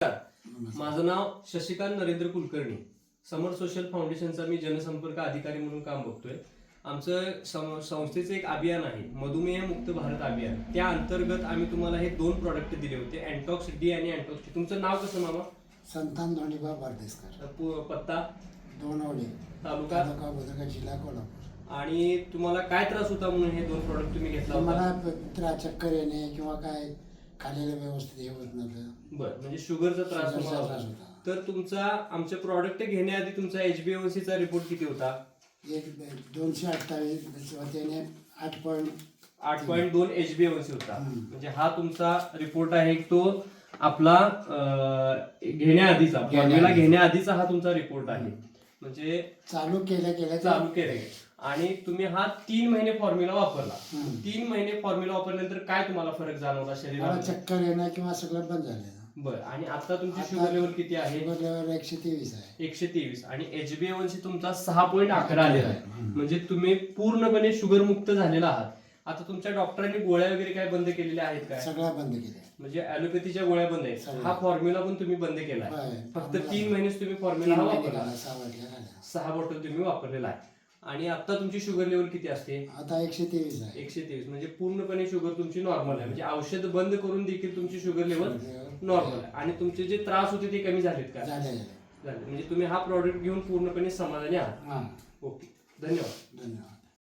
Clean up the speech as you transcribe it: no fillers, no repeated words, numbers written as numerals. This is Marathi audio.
माझं नाव शशिकांत नरेंद्र कुलकर्णी. समर सोशल फाउंडेशनचा मी जनसंपर्क अधिकारी म्हणून काम बघतोय. आमचं संस्थेचं एक अभियान आहे, मधुमेह मुक्त भारत अभियान. त्या अंतर्गत आम्ही तुम्हाला हे 2 प्रोडक्ट दिले होते, अँटॉक्स डी आणि अँटॉक्स टी. तुमचं नाव कसं मामा? संतान धोंडीबा बारदेसकर. पत्ता? दोनवडे, तालुका बुद्रुक, जिल्हा कोल्हापूर. आणि तुम्हाला काय त्रास होता म्हणून हे 2 प्रोडक्ट तुम्ही घेतला होता? मला चक्कर येणे किंवा काय खाल्लेलं व्यवस्थित हे होत नव्हतं. बरं, म्हणजे शुगरचा त्रास होता. तर तुमचा आमचे प्रोडक्ट घेण्याआधी तुमचा HbA1c चा रिपोर्ट किती होता? 228 त्याने 8.2 HbA1c होता. म्हणजे हा तुमचा रिपोर्ट आहे, तो आपला फॉर्म्युला घेण्याआधीचा हा तुमचा रिपोर्ट आहे. म्हणजे चालू केलं आणि तुम्ही हा 3 महिने फॉर्म्युला वापरला. 3 महिने फॉर्म्युला वापरल्यानंतर काय तुम्हाला फरक जाणवला शरीराला? चक्कर येणं किंवा सगळं बंद झालं. बरं, आणि आता तुमची शुगर लेवल किती आहे? शुगर लेवल 123 आहे. 123. आणि HbA1c तुमचा 6.11 आलेला आहे. म्हणजे तुम्ही पूर्णपणे शुगर मुक्त झालेला आहात. आता तुमच्या डॉक्टरांनी गोळ्या वगैरे काय बंद केलेल्या आहेत काय? सगळ्या बंद केल्या. म्हणजे ॲलोपॅथीच्या गोळ्या बंद आहेत. हा फॉर्म्युला पण तुम्ही बंद केलाय. फक्त 3 महिनेच तुम्ही फॉर्म्युला वापरला. 6 बॉटल तुम्ही वापरलेला आहे. आणि आता तुमची शुगर लेवल किती असते? आता 123 आहे. 123. म्हणजे पूर्णपणे शुगर तुमची नॉर्मल आहे. म्हणजे औषध बंद करून देखील तुमची शुगर लेवल नॉर्मल आहे. आणि तुमचे जे त्रास होते ते कमी झालेत का? झाले. म्हणजे तुम्ही हा प्रॉडक्ट घेऊन पूर्णपणे समाधानी आहात. ओके, धन्यवाद.